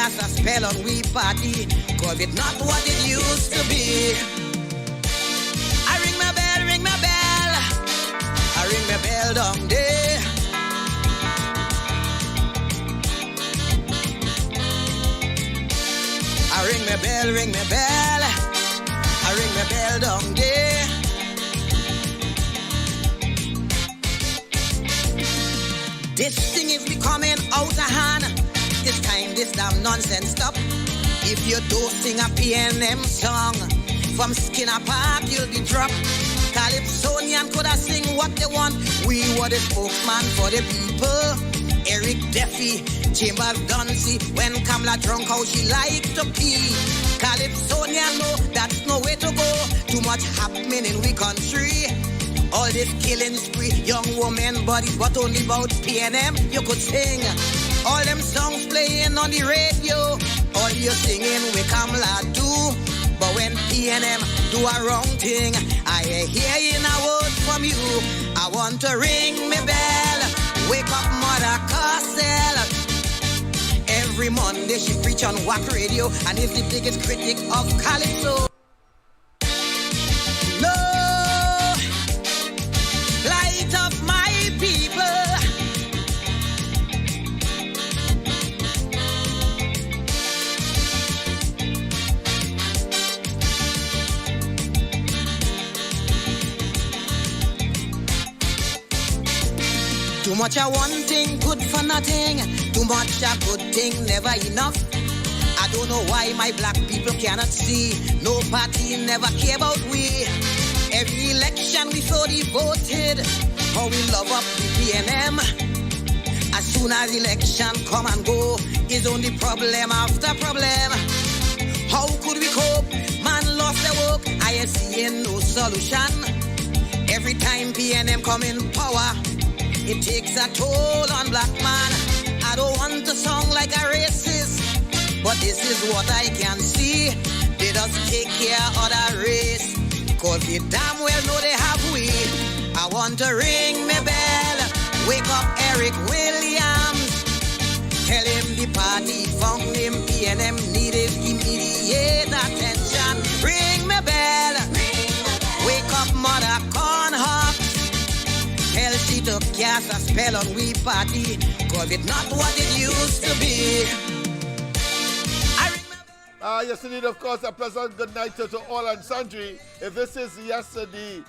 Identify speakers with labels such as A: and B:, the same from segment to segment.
A: cast a spell on we party, cause it's not what it used to be. I ring my bell, ring my bell, I ring my bell down there. I ring my bell, ring my bell, I ring my bell down there. This thing is becoming out of hand. It's time this damn nonsense stop. If you don't sing a PNM song, from Skinner Park you'll be dropped. Calypsonian could have sing what they want. We were the spokesman for the people. Eric Duffy, Chambers Dunsey, when Kamala drunk how she likes to pee. Calypsonian know that's no way to go. Too much happening in we country. All this killing spree, young woman bodies, but only about PNM you could sing. All them songs playing on the radio, all you singing we Kamala do. But when PNM do a wrong thing, I hear a word from you. I want to ring me bell, wake up Mother Castell. Every Monday she preach on WAC radio and is the biggest critic of Calypso. Of my people, too much of one thing, good for nothing. Too much of good thing, never enough. I don't know why my black people cannot see. No party never care about we. Every election we so devoted. How we love up the PNM. As soon as election come and go, is only problem after problem. How could we cope? Man lost their work, I ain't seeing no solution. Every time PNM come in power, it takes a toll on black man. I don't want to sound like a racist, but this is what I can see. They just take care of the race, cause they damn well know they have we. I want to ring me bell, wake up Eric Williams. Tell him the party found him, PNM needed immediate attention. Ring me bell, wake up Mother Cornhawk. Tell she to cast a spell on we party, cause it's not what it used to be.
B: Yes, indeed, of course, a pleasant good night to all and sundry. This is, the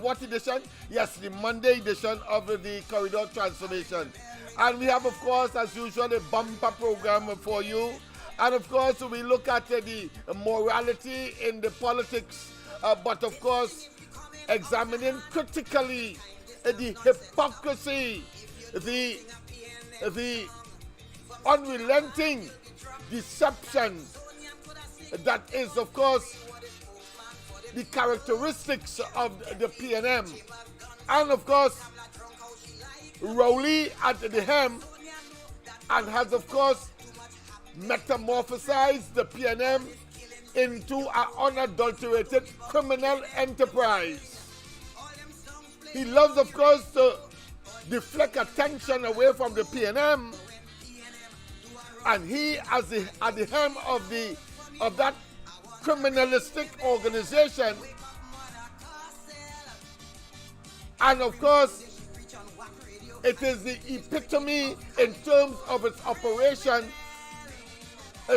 B: what edition? Yes, the Monday edition of the Corridor Transformation. And we have, of course, as usual, a bumper program for you. And, of course, we look at the morality in the politics, but, of course, examining critically the hypocrisy, the unrelenting deception that is, of course, the characteristics of the PNM. And, of course, Rowley at the helm and has, of course, metamorphosized the PNM into an unadulterated criminal enterprise. He loves, of course, to deflect attention away from the PNM, and he, at the helm of that criminalistic organization, and of course, it is the epitome in terms of its operation,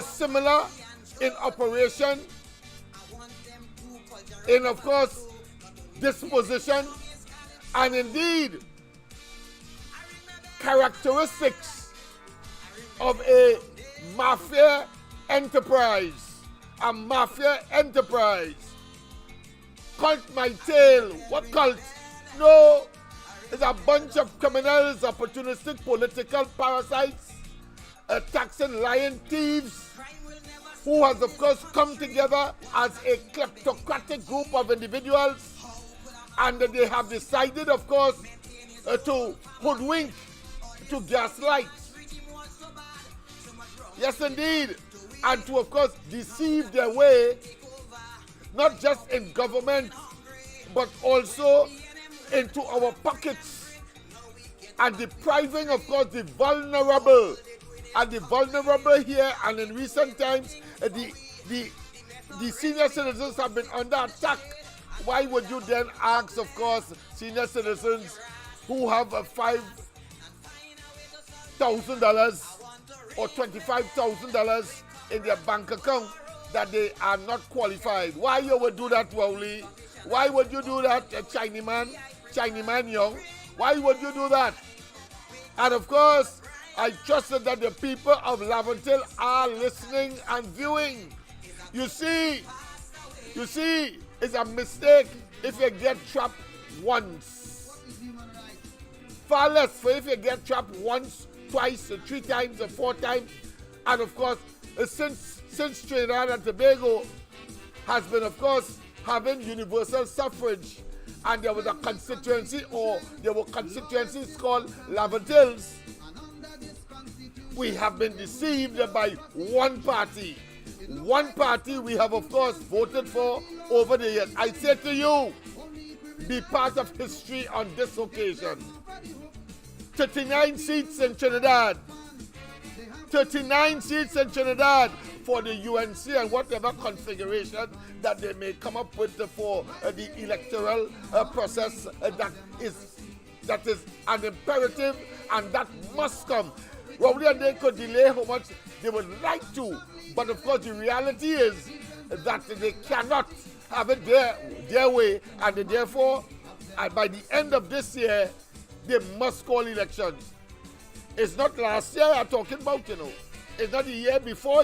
B: similar in operation, in, of course, disposition, and indeed characteristics of a mafia enterprise. A mafia enterprise. Cult my tail. What cult? No, it's a bunch of criminals, opportunistic political parasites, taxing lion thieves, who has, of course, come together as a kleptocratic group of individuals, and they have decided, of course, to hoodwink, to gaslight. Yes, indeed. And to, of course, deceive their way, not just in government, but also into our pockets, and depriving, of course, the vulnerable and the vulnerable here, and in recent times, the senior citizens have been under attack. Why would you then ask, of course, senior citizens who have $5,000 or $25,000 in their bank account that they are not qualified? Why you would do that, Rowley? Why would you do that, Chinaman Young? Why would you do that? And of course, I trusted that the people of Laventille are listening and viewing. You see, it's a mistake if you get trapped once. Far less for if you get trapped once, twice, or 3 times, or 4 times. And of course, since Trinidad and Tobago has been, of course, having universal suffrage, and there was a constituency, or there were constituencies called Laventilles, we have been deceived by one party. One party we have, of course, voted for over the years. I say to you, be part of history on this occasion. 39 seats in Trinidad. 39 seats in Trinidad for the UNC and whatever configuration that they may come up with for the electoral process that is an imperative and that must come. Rowley and they could delay how much they would like to, but of course the reality is that they cannot have it their way, and therefore by the end of this year they must call elections. It's not last year I'm talking about, It's not the year before,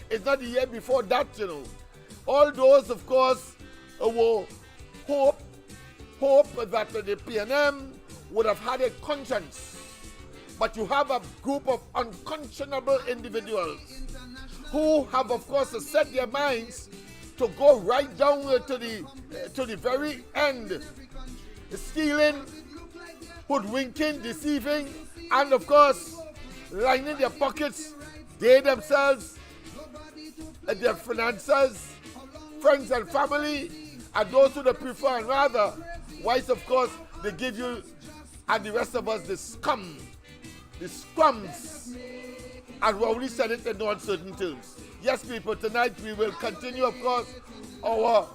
B: It's not the year before that, All those, of course, will hope that the PNM would have had a conscience. But you have a group of unconscionable individuals who have, of course, set their minds to go right down to the very end, stealing, hoodwinking, deceiving, and of course, lining their pockets, they themselves, their finances, friends and family, and those who they prefer, and rather, whilst of course they give you and the rest of us the scum, the scrums, and Rowley said it in no uncertain terms. Yes, people, tonight we will continue, of course, our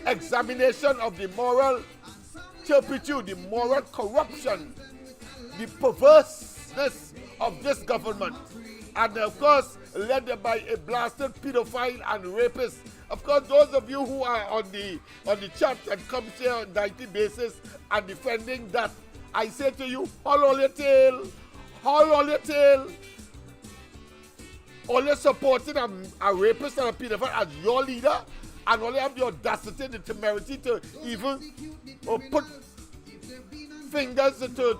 B: examination of the moral turpitude, the moral corruption, the perverseness of this government, and of course, led by a blasted pedophile and rapist. Of course, those of you who are on the chat and come here on a nightly basis and defending that, I say to you, haul all your tail, all you're supporting a rapist and a pedophile as your leader, and all you have the audacity, the temerity to even put fingers to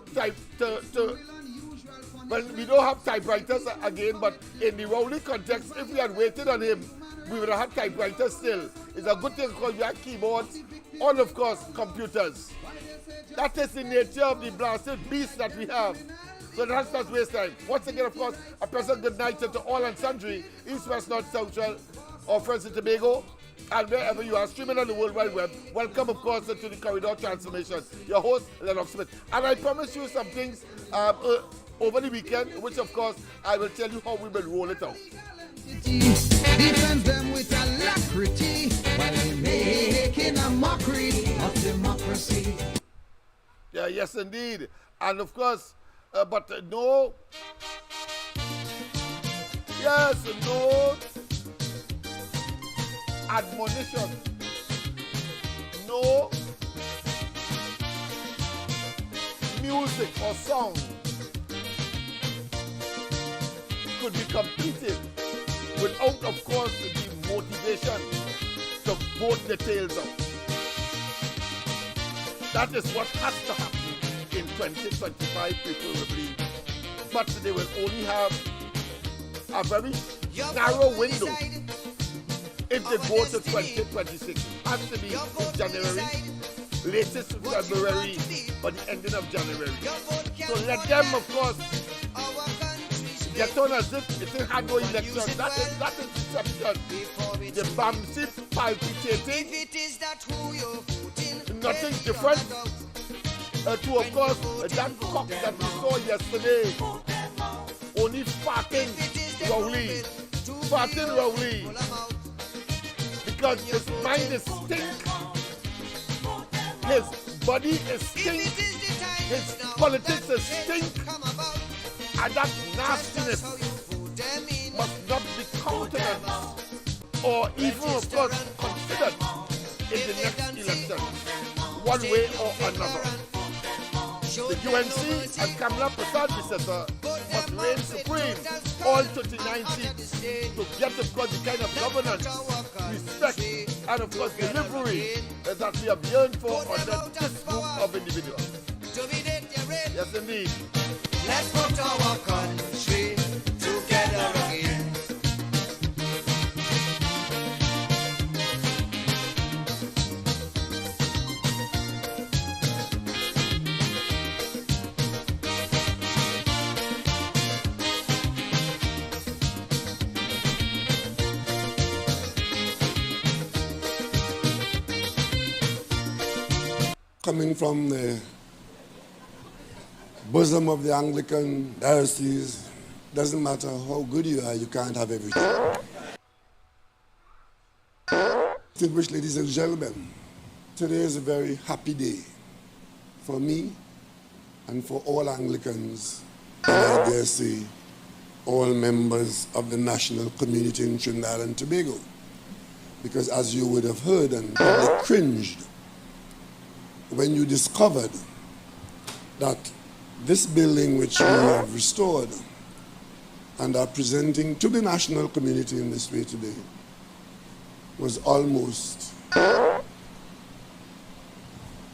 B: well, we don't have typewriters again, but in the Rowley context, if we had waited on him, we would have had typewriters still. It's a good thing because we have keyboards, all of course, computers. That is the nature of the blasted beast that we have. So that's not waste time. Once again, of course, a pleasant good night to all and sundry, East, West, North, Central, or Friends in Tobago, and wherever you are streaming on the World Wide Web. Welcome, of course, to the Corridor Transformation. Your host, Lennox Smith. And I promise you some things over the weekend, which, of course, I will tell you how we will roll it out.
C: Defend them with alacrity while they're making a mockery of democracy.
B: Yeah, yes, indeed. And, of course, but no, yes, no admonition, no music or song could be completed without, of course, the motivation to vote the tails out. That is what has to happen. In 2025, people will believe. But they will only have a very narrow window if they go to 2026. It has to be in January, latest February, or the ending of January. So let them, of course, get on as if it had no election. That is deception. The Bamsi palpitating, nothing different. To, of course, that cock that we saw yesterday only farting Rowley. Farting Rowley. Because his mind is stink. His body is stink. His politics is stink. And that nastiness must not be countenanced or even, of course, considered in the next election, one way or another. The UNC and Kamala Prasad Bissetta must reign supreme all 39 seats to get, of course, the kind of governance, respect, and, of course, delivery that we have yearned for under this group of individuals. Yes, indeed.
C: Let's put our country together again.
D: Coming from the bosom of the Anglican diocese, doesn't matter how good you are, you can't have everything. Distinguished ladies and gentlemen, today is a very happy day for me and for all Anglicans, and I dare say all members of the national community in Trinidad and Tobago. Because as you would have heard and probably cringed when you discovered that this building which we have restored and are presenting to the national community in this way today was almost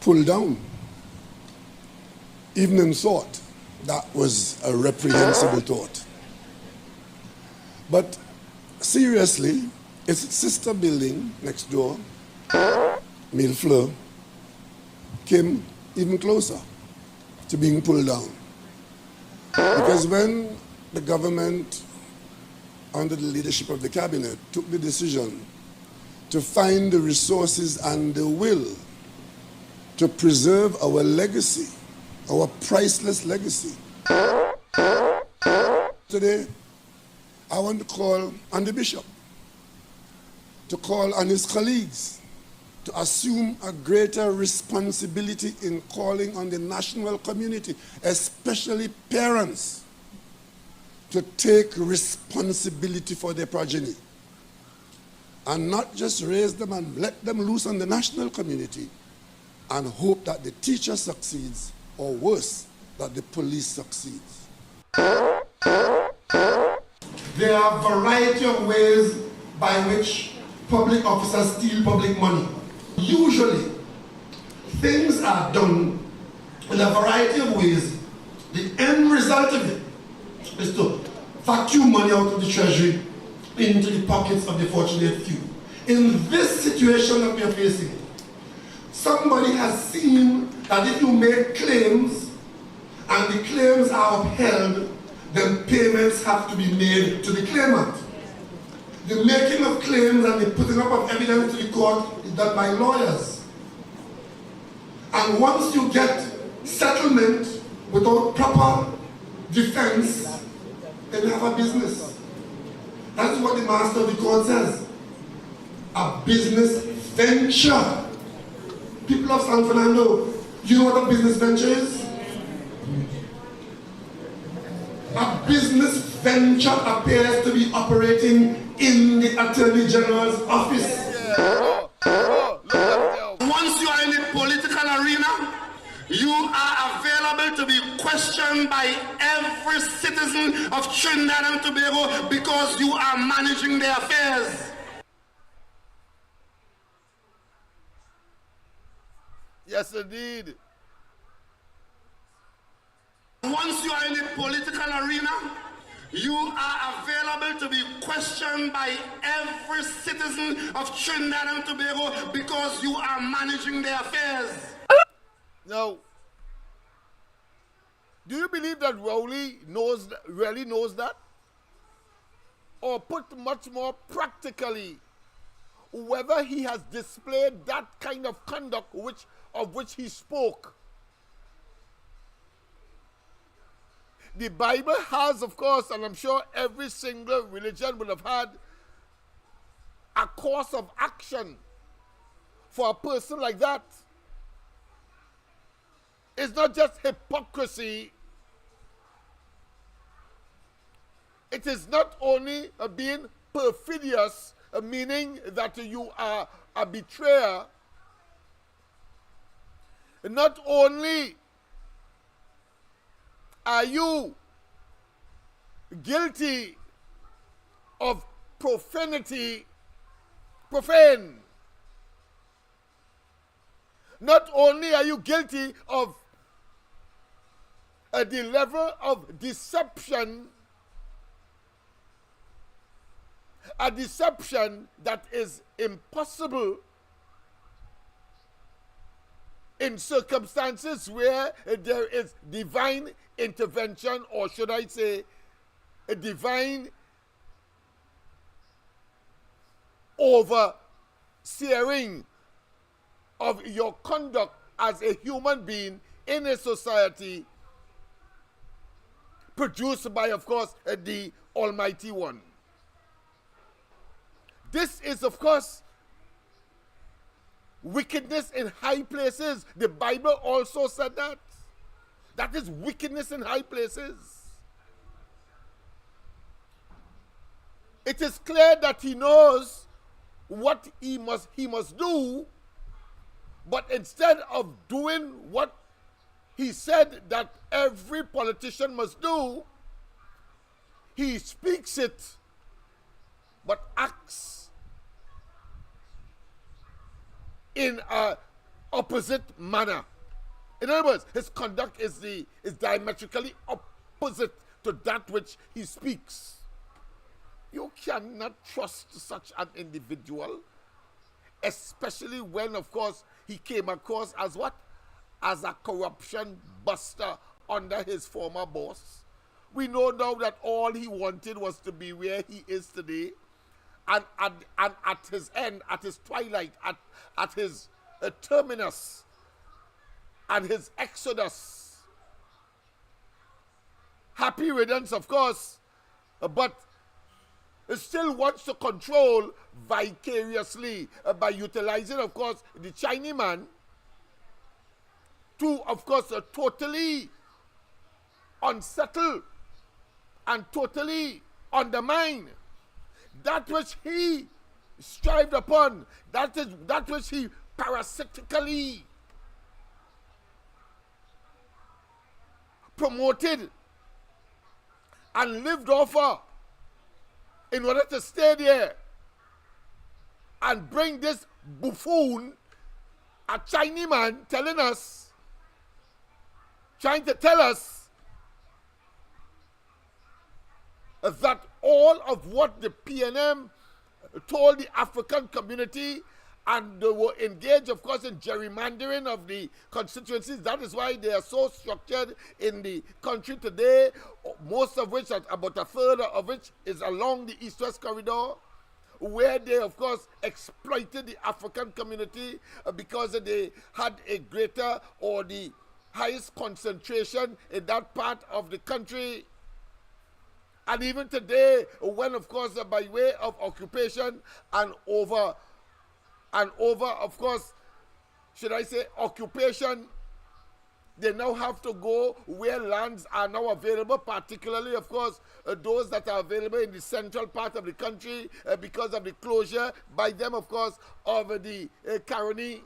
D: pulled down. Even in thought, that was a reprehensible thought. But seriously, its sister building next door, Millefleur, came even closer to being pulled down. Because when the government, under the leadership of the cabinet, took the decision to find the resources and the will to preserve our legacy, our priceless legacy. Today, I want to call on the bishop, to call on his colleagues, to assume a greater responsibility in calling on the national community, especially parents, to take responsibility for their progeny and not just raise them and let them loose on the national community and hope that the teacher succeeds, or worse, that the police succeeds.
E: There are a variety of ways by which public officers steal public money. Usually, things are done in a variety of ways. The end result of it is to vacuum money out of the treasury into the pockets of the fortunate few. In this situation that we are facing, somebody has seen that if you make claims and the claims are upheld, then payments have to be made to the claimant. The making of claims and the putting up of evidence to the court is done by lawyers. And once you get settlement without proper defense, then you have a business. That is what the master of the court says. A business venture. People of San Fernando, you know what a business venture is? A business venture appears to be operating in the Attorney General's office. Once you are in the political arena, you are available to be questioned by every citizen of Trinidad and Tobago because you are managing their affairs.
B: Yes, indeed.
E: Once you are in the political arena, you are available to be questioned by every citizen of Trinidad and Tobago because you are managing their affairs.
B: Now, do you believe that Rowley really knows that? Or put much more practically, whether he has displayed that kind of conduct of which he spoke? the Bible has, of course, and I'm sure every single religion would have had a course of action for a person like that. It's not just hypocrisy. It is not only being perfidious, meaning that you are a betrayer. Not only are you guilty of profane, not only are you guilty of the level of deception, a deception that is impossible in circumstances where there is divine intervention, or should I say, a divine overseeing of your conduct as a human being in a society produced by, of course, the Almighty One. This is, of course, wickedness in high places. The Bible also said that. That is wickedness in high places. It is clear that he knows what he must do, but instead of doing what he said that every politician must do, he speaks it, but acts in an opposite manner. In other words, his conduct is diametrically opposite to that which he speaks. You cannot trust such an individual, especially when, of course, he came across as what? As a corruption buster under his former boss. We know now that all he wanted was to be where he is today, and at his end, at his twilight, at his terminus, and his exodus. Happy riddance, of course, but still wants to control vicariously by utilizing, of course, the Chinese man to, of course, totally unsettle and totally undermine that which he strived upon, that which he parasitically promoted and lived off of, in order to stay there and bring this buffoon, a Chinese man, trying to tell us that all of what the PNM told the African community, and they were engaged, of course, in gerrymandering of the constituencies. That is why they are so structured in the country today, most of which, about a third of which, is along the East-West corridor, where they, of course, exploited the African community because they had a greater or the highest concentration in that part of the country. And even today, when, of course, by way of occupation and over, of course, should I say, occupation, they now have to go where lands are now available, particularly, of course, those that are available in the central part of the country because of the closure by them, of course, of the Caroni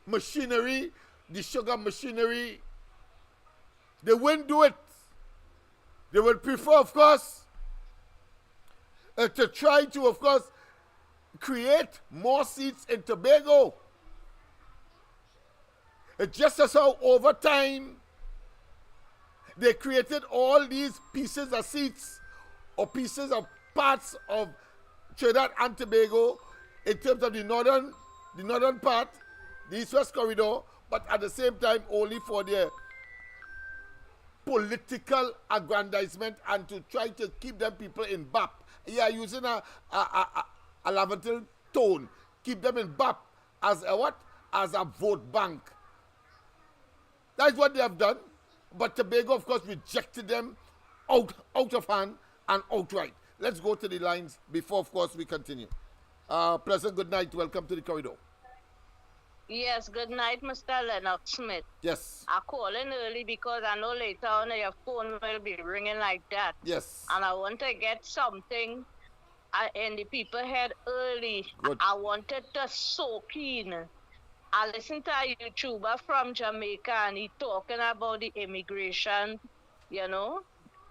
B: machinery, the sugar machinery. They wouldn't do it. They would prefer, of course, to try to, of course, create more seats in Tobago. Just as how over time they created all these pieces of seats or pieces of parts of Trinidad and Tobago in terms of the northern part, the East-West corridor, but at the same time only for their political aggrandizement and to try to keep them people in BAP. Yeah, using a Lavatil tone, keep them in BAP as a what? As a vote bank. That's what they have done. But Tobago, of course, rejected them out of hand and outright. Let's go to the lines before, of course, we continue. Pleasant good night. Welcome to the corridor.
F: Yes, good night, Mr. Lennox Smith.
B: Yes.
F: I call in early because I know later on your phone will be ringing like that.
B: Yes.
F: And I want to get something in the people head early.
B: Good.
F: I wanted to soak in. I listened to a YouTuber from Jamaica and he talking about the immigration,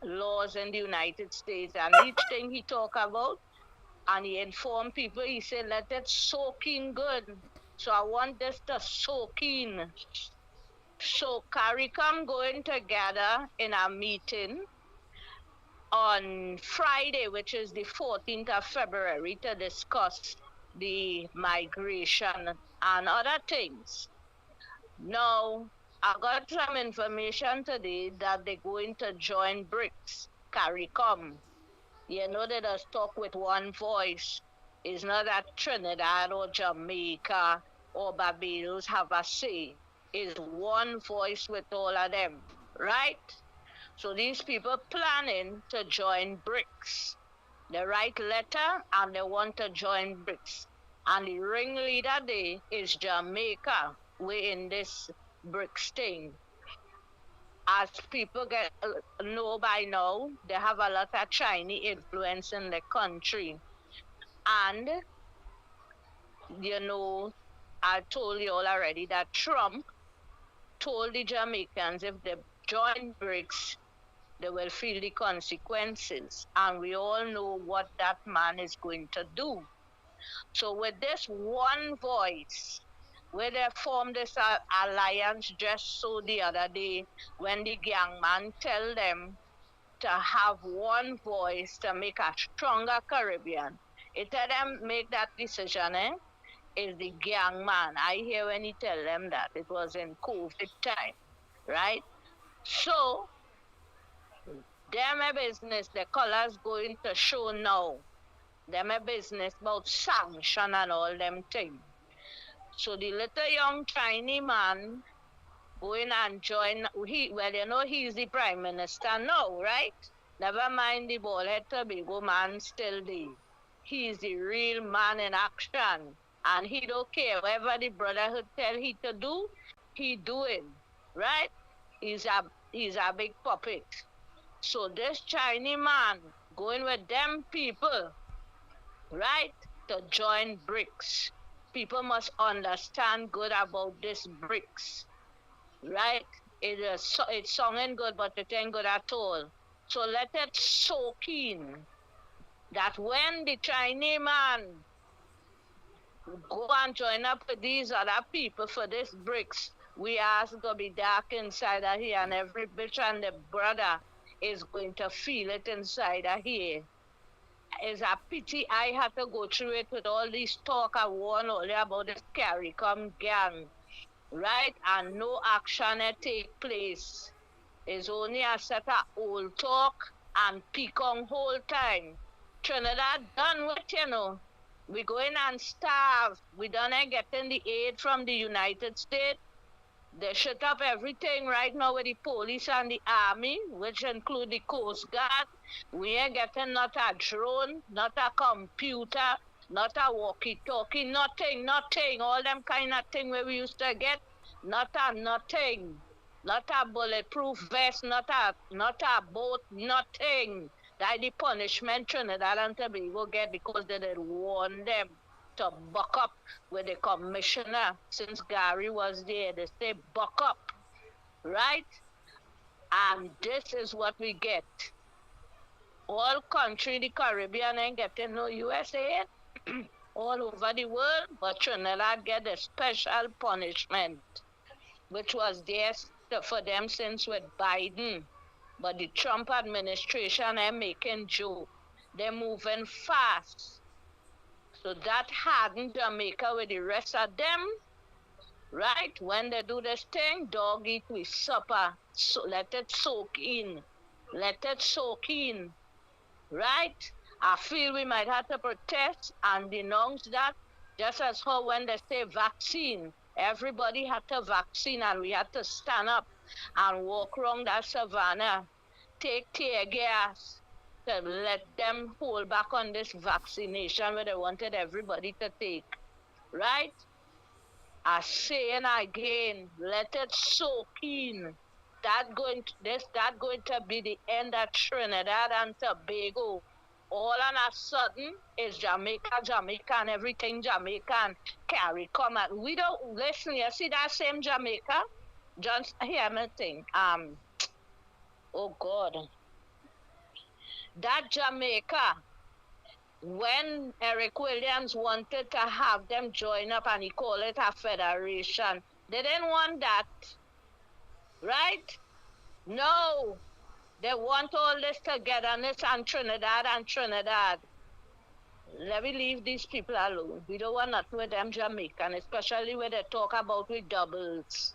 F: laws in the United States. And each thing he talk about, and he informed people, he said, let it soak in good. So I want this to soak in. So CARICOM going together in a meeting on Friday, which is the 14th of February, to discuss the migration and other things. Now, I got some information today that they're going to join BRICS, CARICOM. They just talk with one voice. It's not that Trinidad or Jamaica or Barbados have a say. It's one voice with all of them, right? So these people planning to join BRICS. They write letter and they want to join BRICS. And the ringleader there is Jamaica. We're in this BRICS thing. As people know by now, they have a lot of Chinese influence in the country. And, I told you all already that Trump told the Jamaicans if they join BRICS, they will feel the consequences. And we all know what that man is going to do. So with this one voice, where they formed this alliance just so the other day, when the gang man tell them to have one voice to make a stronger Caribbean. It tell them make that decision, is the gang man. I hear when he tell them that. It was in COVID time, right? So, them a business, the colors going to show now. Them a business about sanction and all them things. So the little young Chinese man going and join, he's the prime minister now, right? Never mind the bald-head Tobago man still there. He's the real man in action. And he don't care whatever the brotherhood tell he to do, he doing, right? He's a big puppet. So this Chinese man going with them people, right, to join BRICS. People must understand good about this BRICS, right? It's sounding good, but it ain't good at all. So let it soak in that when the Chinese man go and join up with these other people for this BRICS, we are going to be dark inside of here, and every bitch and the brother is going to feel it inside of here. It's a pity I had to go through it with all this talk I warned earlier about this CARICOM gang, right? And no action take place. It's only a set of old talk and peak on whole time. Trinidad done with, we go in and starve. We done ain't getting the aid from the United States. They shut up everything right now with the police and the army, which include the Coast Guard. We ain't getting not a drone, not a computer, not a walkie-talkie, nothing. All them kind of thing where we used to get, nothing. Not a bulletproof vest, not a boat, nothing. That's the punishment Trinidad and Tobago get because they did warn them to buck up with the commissioner. Since Gary was there, they say buck up, right? And this is what we get. All country, the Caribbean ain't getting no USA all over the world, but Trinidad get a special punishment, which was there for them since with Biden. But the Trump administration are making joke. They're moving fast. So that hardened Jamaica with the rest of them, right? When they do this thing, dog eat with supper. So let it soak in. Right? I feel we might have to protest and denounce that, just as how when they say vaccine, everybody had to vaccine and we had to stand up and walk around that savannah, take tear gas to let them hold back on this vaccination where they wanted everybody to take, right? I say and again, let it soak in. That going to be the end of Trinidad and Tobago. All on a sudden is Jamaica, and everything Jamaican carry come at. We don't listen. You see that same Jamaica? Just hear me think. Oh God, that Jamaica. When Eric Williams wanted to have them join up and he called it a federation, they didn't want that, right? No, they want all this togetherness and Trinidad. Let me leave these people alone. We don't want nothing with them Jamaican, especially when they talk about with doubles.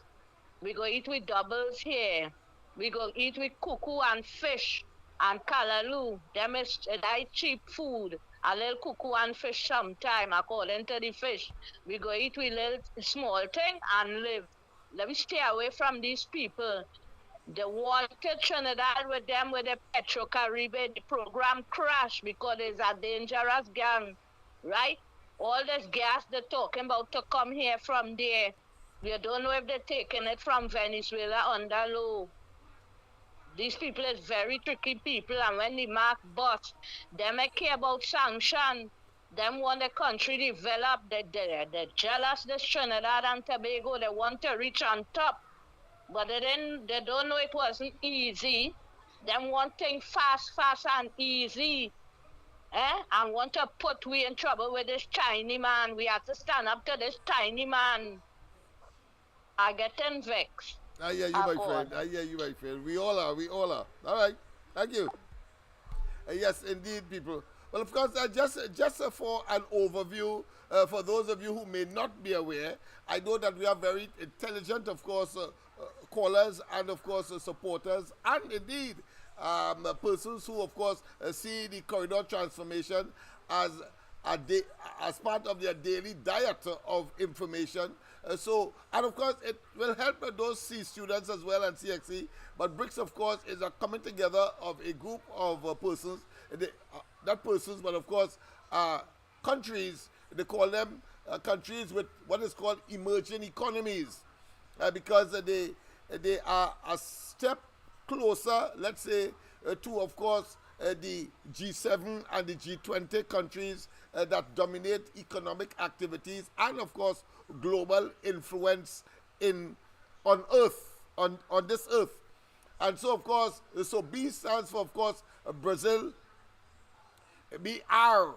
F: We go eat with doubles here. We go eat with cuckoo and fish and callaloo. Them is that cheap food. A little cuckoo and fish sometime according to the fish. We go eat with little small thing and live. Let me stay away from these people. They wanted Trinidad with them with the Petro-Caribbean. The program crashed because it's a dangerous gang, right? All this gas they're talking about to come here from there. We don't know if they're taking it from Venezuela under law. These people is very tricky people, and when the mark bust, they may care about sanction. Them want the country develop. They're jealous this Trinidad and Tobago. They want to reach on top. But they don't know it wasn't easy. Them want things fast and easy. And want to put we in trouble with this tiny man. We have to stand up to this tiny man. I get vexed.
B: I hear you, my friend. I hear you, my friend. We all are. All right. Thank you. Yes, indeed, people. Well, of course, just for an overview, for those of you who may not be aware, I know that we are very intelligent, of course, callers and, of course, supporters, and indeed persons who, of course, see the corridor transformation as part of their daily diet of information. And of course, it will help those C students as well and CXE. But BRICS, of course, is a coming together of a group of persons, not persons, but of course, countries. They call them countries with what is called emerging economies, because they are a step closer, let's say, to, of course, the G7 and the G20 countries that dominate economic activities and, of course, global influence on Earth, on this Earth. And so, of course, B stands for, of course, Brazil. BR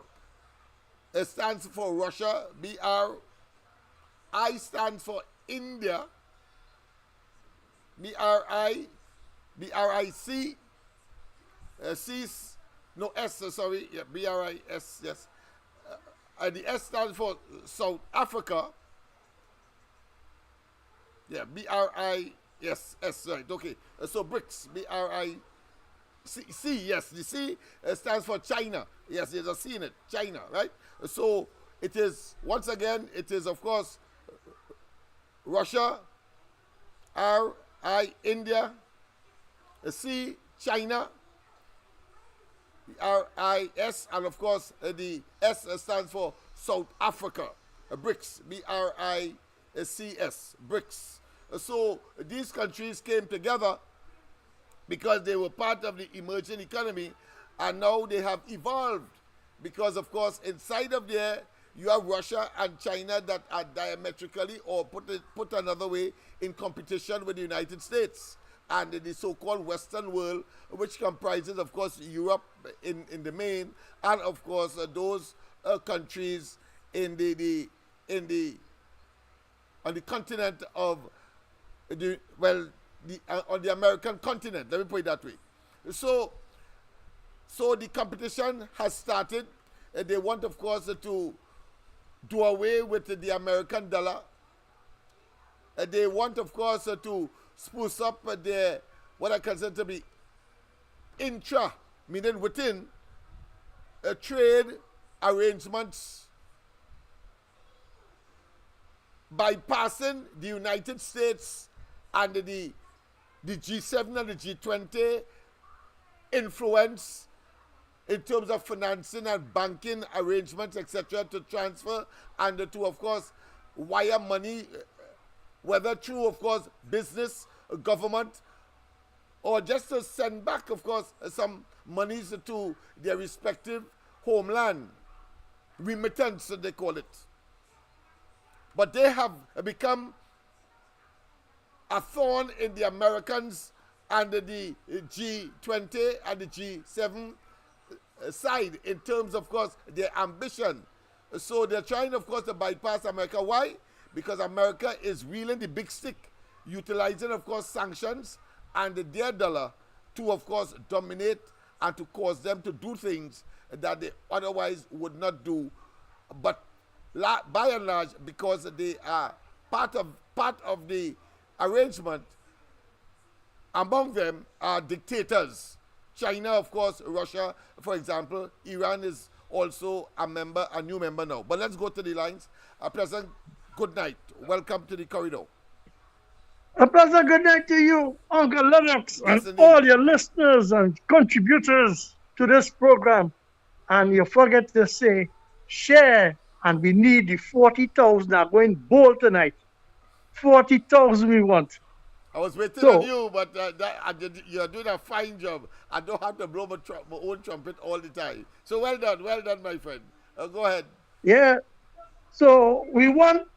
B: stands for Russia. I stands for India. BRIC. BRIS, yes. And the S stands for South Africa. Yeah, BRI, yes, S, right, okay. So BRICS, BRIC, yes, the C stands for China. Yes, there's a C in it, China, right? So it is, once again, it is, of course, Russia, RI, India, C, China, RIS, and of course the S stands for South Africa, BRICS, BRICS, BRICS. So these countries came together because they were part of the emerging economy, and now they have evolved because, of course, inside of there you have Russia and China that are diametrically, or put another way, in competition with the United States and the so-called Western world, which comprises, of course, Europe in the main, and of course those countries on the continent of on the American continent. Let me put it that way. So the competition has started. They want, of course, to do away with the American dollar. They want, of course, to spruce up their, what I consider to be intra, meaning within, trade arrangements, bypassing the United States and the the G7 and the G20 influence in terms of financing and banking arrangements, etc., to transfer and to, of course, wire money, whether through, of course, business, government, or just to send back, of course, some monies to their respective homeland. Remittance, they call it. But they have become a thorn in the Americans and the G20 and the G7 side in terms, of course, their ambition. So they're trying, of course, to bypass America. Why? Because America is wielding the big stick, utilizing, of course, sanctions and their dollar to, of course, dominate and to cause them to do things that they otherwise would not do. But by and large, because they are part of the arrangement, among them are dictators. China, of course, Russia, for example. Iran is also a new member now. But let's go to the lines. A pleasant good night. Welcome to the corridor.
G: A pleasant good night to you, Uncle Lennox,
B: Yes,
G: and all your listeners and contributors to this program. And you forget to say, share, and we need the 40,000 are going bold tonight. 40,000 we want.
B: I was waiting on you, but you're doing a fine job. I don't have to blow my own trumpet all the time. So well done, my friend. Go ahead.
G: Yeah. So we want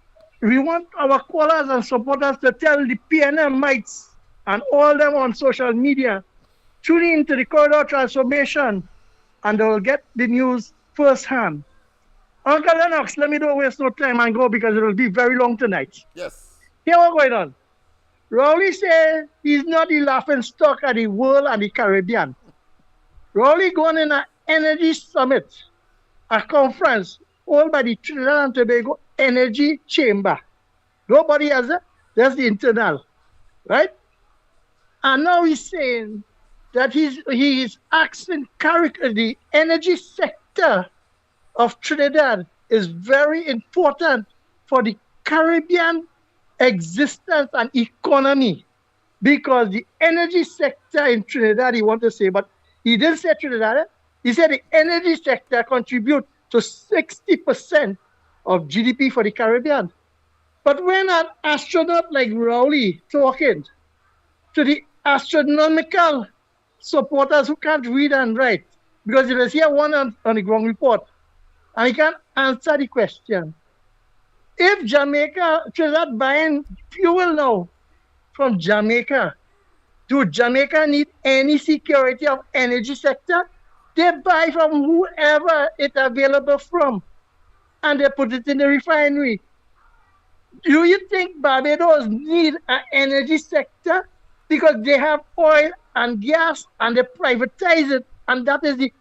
G: our callers and supporters to tell the PNM mites and all them on social media, tune into the corridor transformation, and they will get the news firsthand. Uncle Lennox, let me don't waste no time and go because it will be very long tonight.
B: Yes.
G: Here what's going on. Rowley said he's not the laughing stock of the world and the Caribbean. Rowley going in an energy summit, a conference held by the Trinidad and Tobago Energy Chamber. Nobody has it. That's the internal, right? And now he's saying that he is asking the energy sector of Trinidad is very important for the Caribbean existence and economy, because the energy sector in Trinidad, he want to say, but he didn't say Trinidad. He said the energy sector contribute to 60% of GDP for the Caribbean. But when an astronaut like Rowley talking to the astronomical supporters who can't read and write, because he was here one on the ground report, and he can't answer the question. If Trinidad buying fuel now from Jamaica, do Jamaica need any security of energy sector? They buy from whoever it's available from, and they put it in the refinery. Do you think Barbados need an energy sector? Because they have oil and gas, and they privatize it, and that is the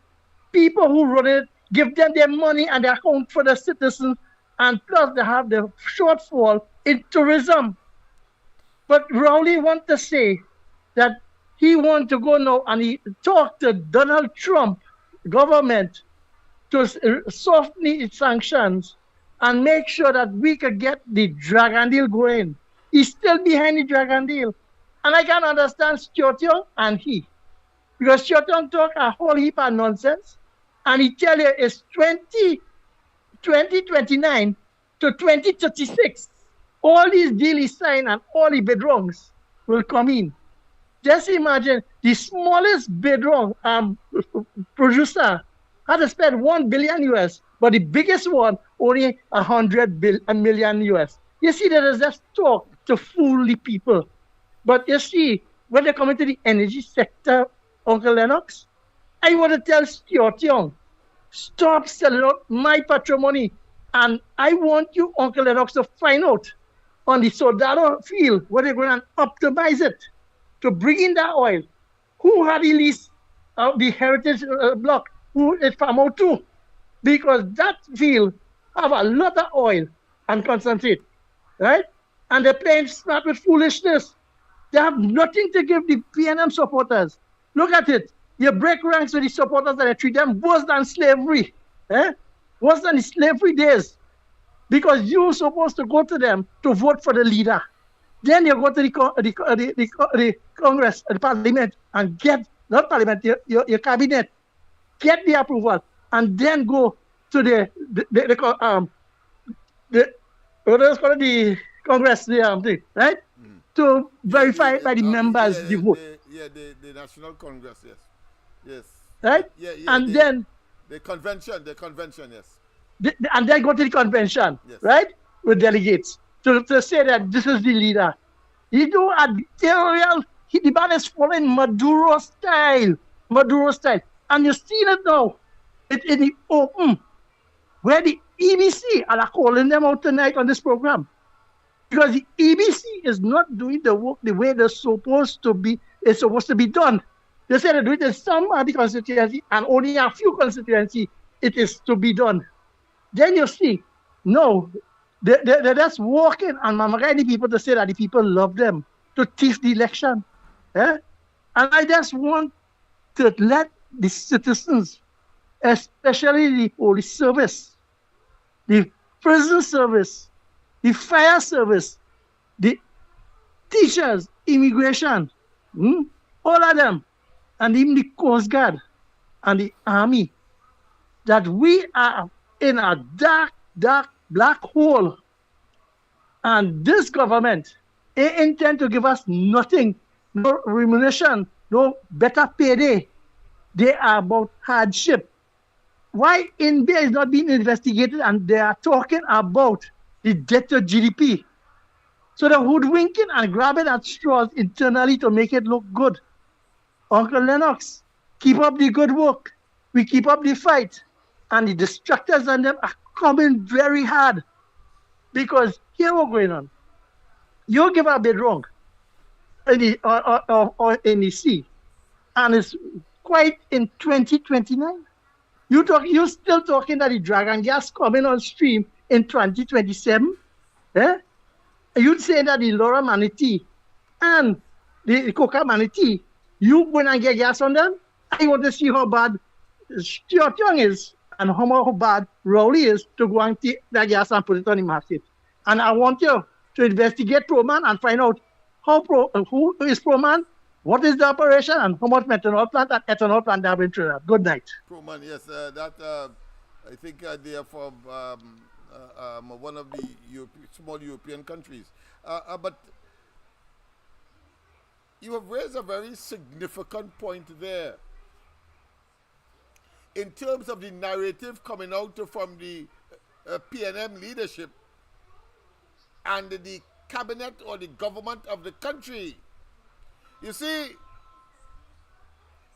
G: people who run it, give them their money, and they account for the citizens. And plus, they have the shortfall in tourism. But Rowley wants to say that he wants to go now and he talk to Donald Trump government to soften its sanctions and make sure that we could get the Dragon deal going. He's still behind the Dragon deal. And I can understand Stuart Young and he. Because Stuart Young talk a whole heap of nonsense. And he tell you it's 2029 to 2036, all these deals signed and all the bid wrongs will come in. Just imagine the smallest bid wrong producer had to spend $1 billion US, but the biggest one only $100 million US. You see, that is just talk to fool the people. But you see, when they come into the energy sector, Uncle Lennox, I want to tell Stuart Young, stop selling out my patrimony. And I want you, Uncle Lennox, to find out on the Soldado field where they're going to optimize it to bring in that oil. Who had the lease of the heritage block? Who is farm out to? Because that field have a lot of oil and concentrate, right? And they're playing smart with foolishness. They have nothing to give the PNM supporters. Look at it. You break ranks with the supporters and you treat them worse than slavery. Worse than the slavery days. Because you're supposed to go to them to vote for the leader. Then you go to the Congress, the Parliament, and get, not Parliament, your cabinet, get the approval, and then go to what is called the Congress, thing, right? To verify by the members the vote.
B: The National Congress, yes. Yes.
G: Right? And then
B: the convention, yes.
G: And then go to the convention,
B: Yes.
G: right? With delegates to say that this is the leader. You know, the man is following Maduro style. And you've seen it now. In the open, where the EBC are calling them out tonight on this program. Because the EBC is not doing the work the way it's supposed to be done. They say they do it in some of the constituency and only a few constituency it is to be done. Then you see, no, they're just walking and mamaga people to say that the people love them, to thief the election. And I just want to let the citizens, especially the police service, the prison service, the fire service, the teachers, immigration, all of them, and even the Coast Guard and the Army, that we are in a dark, dark black hole. And this government, they intend to give us nothing, no remuneration, no better payday. They are about hardship. Why India is not being investigated and they are talking about the debt to GDP. So they're hoodwinking and grabbing at straws internally to make it look good. Uncle Lennox, keep up the good work. We keep up the fight. And the distractors on them are coming very hard. Because here what's going on. You give a bid wrong in the, in the sea. And it's quite in 2029. You still talking that the Dragon gas coming on stream in 2027? You'd say that the Laura Manatee and the Coca Manatee, you going and get gas on them? I want to see how bad Stuart Young is and how bad Rowley is to go and take that gas and put it on the market. And I want you to investigate ProMan and find out who is ProMan, what is the operation, and how much methanol plant and ethanol plant they have in Trinidad. Good night.
B: ProMan, yes, I think they are from one of the small European countries. But you have raised a very significant point there. In terms of the narrative coming out from the PNM leadership and the cabinet or the government of the country, you see,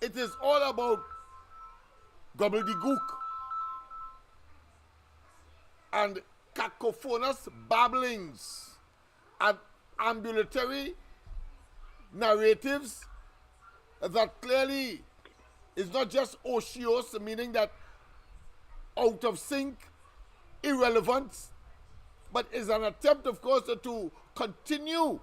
B: it is all about gobbledygook and cacophonous babblings and ambulatory narratives that clearly is not just otiose, meaning that out of sync, irrelevant, but is an attempt, of course, to continue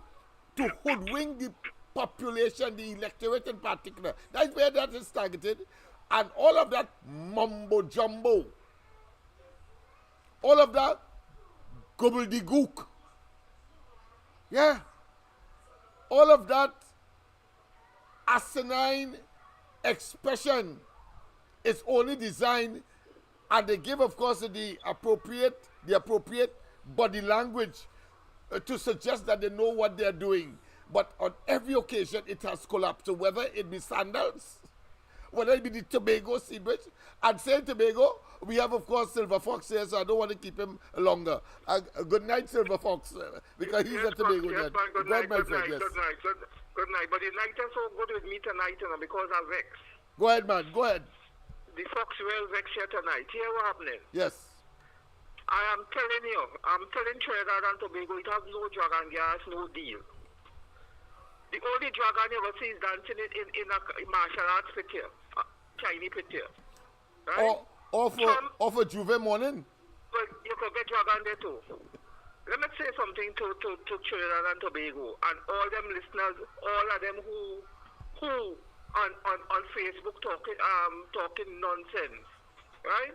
B: to hoodwink the population, the electorate in particular. That's where that is targeted. And all of that mumbo jumbo, all of that gobbledygook, yeah, all of that asinine expression is only designed, and they give, of course, the appropriate body language to suggest that they know what they're doing. But on every occasion, it has collapsed. So whether it be Sandals, whether it be the Tobago Sea Bridge, and Saint Tobago, we have, of course, Silver Fox here, so I don't want to keep him longer. Good night, Silver Fox, because he's at Tobago.
H: Yes, man, good night, good night. Good night. But the night is so good with me tonight, because I'm vexed.
B: Go ahead, man. Go ahead.
H: The Fox will vex here tonight. Hear what happening?
B: Yes.
H: I am telling you, I'm telling Trinidad and Tobago, it has no dragon gas, no deal. The only dragon you ever see is dancing in a martial arts pit here, Chinese pit here. Right?
B: Or for Juve morning?
H: Well, you could get dragon there too. Let me say something to Trinidad and Tobago and all them listeners, all of them who on Facebook talking nonsense, right?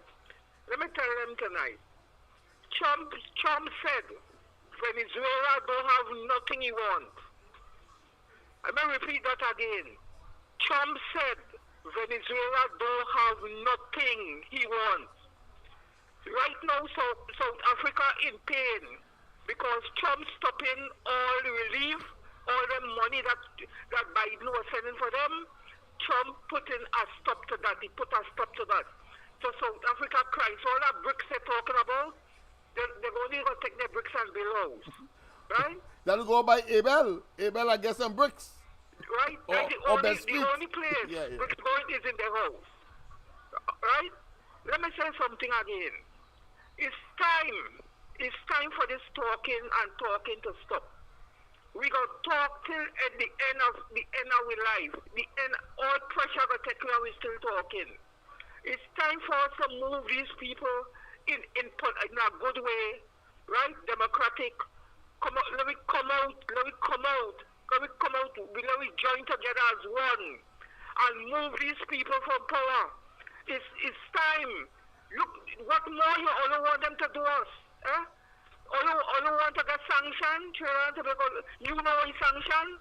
H: Let me tell them tonight. Trump said Venezuela don't have nothing he wants. I may repeat that again. Trump said Venezuela don't have nothing he wants. Right now, South Africa in pain because Trump stopping all the relief, all the money that Biden was sending for them. Trump putting a stop to that. He put a stop to that. So South Africa cries. All that BRICS they're talking about, they're only going to take their BRICS and below. Right?
B: That'll go by Abel. Abel, I guess, and BRICS.
H: Right?
B: Or,
H: and the only place BRICS going is in the house. Right? Let me say something again. It's time for this talking to stop. We gonna talk till at the end of our life. The end, all pressure gonna take care. We still talking. It's time for us to move these people in a good way, right? Democratic. Let me come out. Let me join together as one and move these people from power. It's time. Look, what more you all want them to do us? Eh? All you want to get sanctioned? You know what sanction?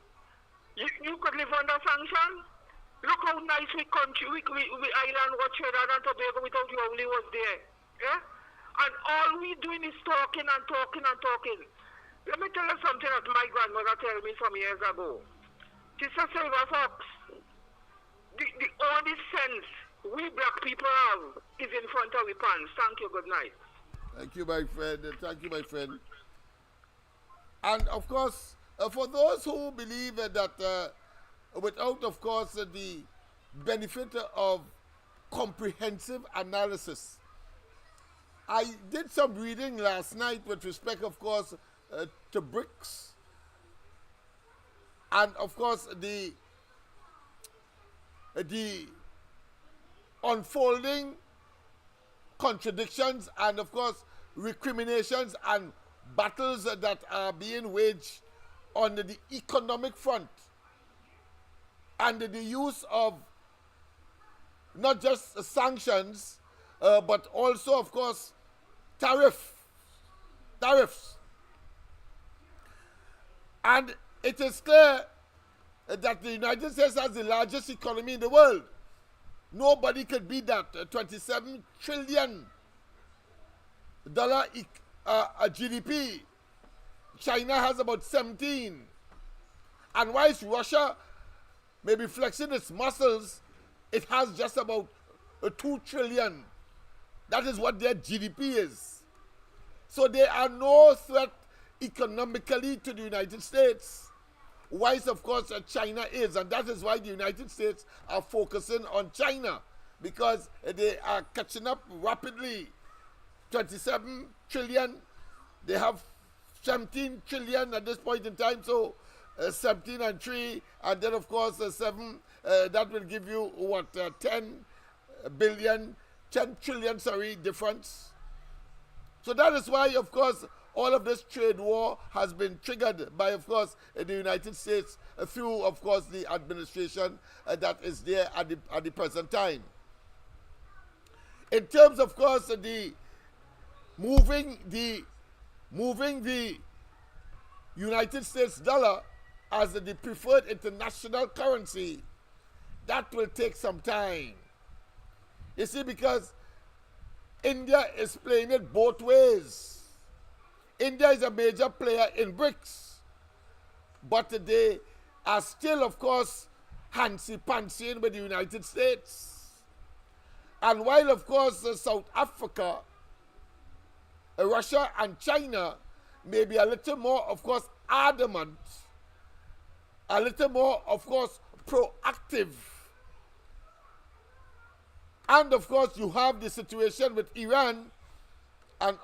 H: You could live under sanction? Look how nice we country, we island was Trinidad and Tobago without you only was there. Yeah? And all we doing is talking and talking and talking. Let me tell you something that my grandmother told me some years ago. She said, Silver Fox, the only sense we black people have is in front of our pants. Thank you, good night.
B: Thank you, my friend. Thank you, my friend. And, of course, for those who believe that without, of course, the benefit of comprehensive analysis, I did some reading last night with respect, of course, to BRICS. And, of course, the unfolding contradictions and, of course, recriminations and battles that are being waged on the economic front and the use of not just sanctions, but also, of course, tariffs. And it is clear that the United States has the largest economy in the world. Nobody could beat that. $27 trillion GDP. China has about 17. And whilst Russia may be flexing its muscles, it has just about 2 trillion. That is what their GDP is. So they are no threat economically to the United States. Whilst, of course, China is. And that is why the United States are focusing on China. Because they are catching up rapidly. 27 trillion. They have 17 trillion at this point in time. So 17 and 3. And then, of course, 7. That will give you, what, 10 trillion, difference. So that is why, of course, all of this trade war has been triggered by, of course, the United States through, of course, the administration that is there at the present time. In terms, of course, the moving the United States dollar as the preferred international currency, that will take some time. You see, because India is playing it both ways. India is a major player in BRICS, but they are still, of course, handsy-pansying with the United States. And while, of course, South Africa, Russia, and China may be a little more, of course, adamant, a little more, of course, proactive. And, of course, you have the situation with Iran and